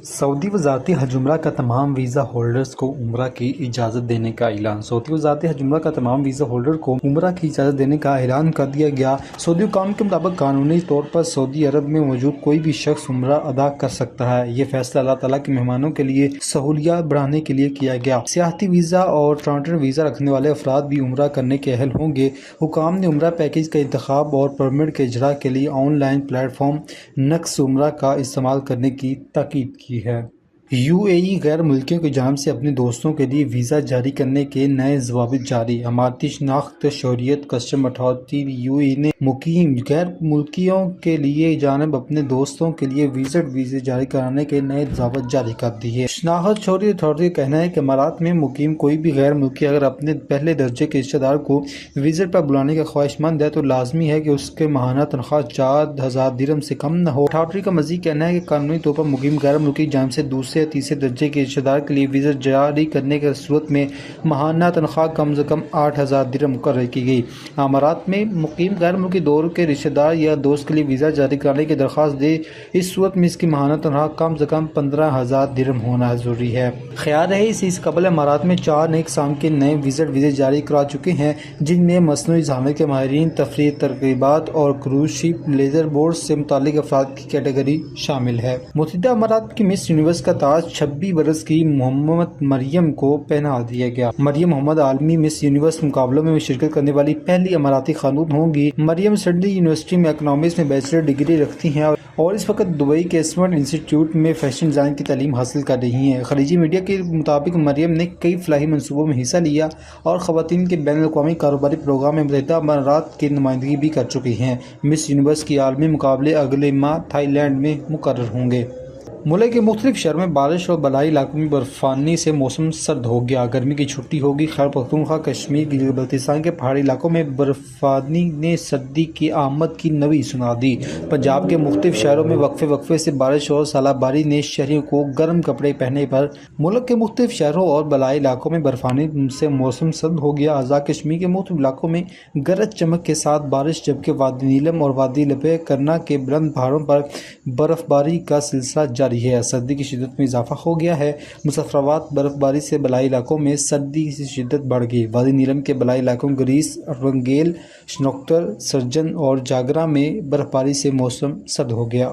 سعودی وزارت حج عمرہ کا تمام ویزا ہولڈرز کو عمرہ کی اجازت دینے کا اعلان۔ سعودی وزارت حج عمرہ کا تمام ویزا ہولڈر کو عمرہ کی اجازت دینے کا اعلان کر دیا گیا۔ سعودی حکام کے مطابق قانونی طور پر سعودی عرب میں موجود کوئی بھی شخص عمرہ ادا کر سکتا ہے۔ یہ فیصلہ اللہ تعالیٰ کے مہمانوں کے لیے سہولیات بڑھانے کے لیے کیا گیا۔ سیاحتی ویزا اور ٹرانزٹ ویزا رکھنے والے افراد بھی عمرہ کرنے کے اہل ہوں گے۔ حکام نے عمرہ پیکیج کا انتخاب اور پرمٹ کے اجرا کے لیے آن لائن پلیٹ فارم نقص عمرہ کا استعمال کرنے کی تاکید کی ہے۔ غیر ملکیوں کی جانب سے اپنے دوستوں کے لیے ویزا جاری کرنے کے نئے ضوابط جاری۔ اماراتی شناخت شہریت کسٹم اتھارٹی نے مقیم غیر ملکیوں کے لیے جانب اپنے دوستوں کے لیے ویزے جاری کرانے کے نئے ضوابط جاری کر دیے۔ شناخت شہریت اتھارٹی کا کہنا ہے کہ امارات میں مقیم کوئی بھی غیر ملکی اگر اپنے پہلے درجے کے رشتہ دار کو وزٹ پر بلانے کا خواہش مند ہے تو لازمی ہے کہ اس کے ماہانہ تنخواہ 4000 درہم سے کم نہ ہو۔ اتھارٹی کا مزید کہنا ہے کہ قانونی طور پر مقیم غیر ملکی جانب سے دوسرے یا تیسرے درجے کے رشتہ دار کے لیے ویزا جاری کرنے کی صورت میں ماہانہ تنخواہ کم از کم 8000 درہم مقرر کی گئی۔ امارات میں مقیم غیر ملکی دور کے رشتہ دار یا دوست کے لیے ویزا جاری کرانے کی درخواست دے، اس صورت میں اس کی ماہانہ تنخواہ کم از کم 15000 درہم ہونا ضروری ہے۔ خیال رہے اس قبل امارات میں 4 نئی اقسام کے نئے ویزے جاری کرا چکے ہیں، جن میں مصنوعی ذہانت کے ماہرین، تفریحی تقریبات اور کروز شپ لیزر بورڈ سے متعلق افراد کی کیٹیگری شامل ہے۔ متحدہ امارات کی مس یونیورس کا تاج 26 برس کی محمد مریم کو پہنا دیا گیا۔ مریم محمد عالمی مس یونیورس مقابلوں میں شرکت کرنے والی پہلی اماراتی خاتون ہوں گی۔ مریم سڈنی یونیورسٹی میں اکنامکس میں بیچلر ڈگری رکھتی ہیں اور اس وقت دبئی کے اسمرٹ انسٹی ٹیوٹ میں فیشن ڈیزائن کی تعلیم حاصل کر رہی ہیں۔ خلیجی میڈیا کے مطابق مریم نے کئی فلاحی منصوبوں میں حصہ لیا اور خواتین کے بین الاقوامی کاروباری پروگرام میں متحدہ امارات کی نمائندگی بھی کر چکی ہیں۔ مس یونیورس کی عالمی مقابلے اگلے ماہ تھائی لینڈ میں مقرر ہوں گے۔ ملک کے مختلف شہروں میں بارش اور بالائی علاقوں میں برفانی سے موسم سرد ہو گیا۔ گرمی کی چھٹی ہوگی۔ خیبر پختونخوا، کشمیر، گلگت بلتستان کے پہاڑی علاقوں میں برفانی نے سردی کی آمد کی نوید سنا دی۔ پنجاب کے مختلف شہروں میں وقفے سے بارش اور ژالہ باری نے شہریوں کو گرم کپڑے پہننے پر ملک کے مختلف شہروں اور بالائی علاقوں میں برفانی سے موسم سرد ہو گیا۔ آزاد کشمیر کے مختلف علاقوں میں گرج چمک کے ساتھ بارش، جبکہ وادی نیلم اور وادی لبے کرنا کے بلند پہاڑوں پر برف باری کا سلسلہ جاری ہے۔ سردی کی شدت میں اضافہ ہو گیا ہے۔ مظفرآباد برف باری سے بالائی علاقوں میں سردی کی شدت بڑھ گئی۔ وادی نیلم کے بالائی علاقوں گریس، رنگیل، شنوکتر، سرجن اور جاگرا میں برف باری سے موسم سرد ہو گیا۔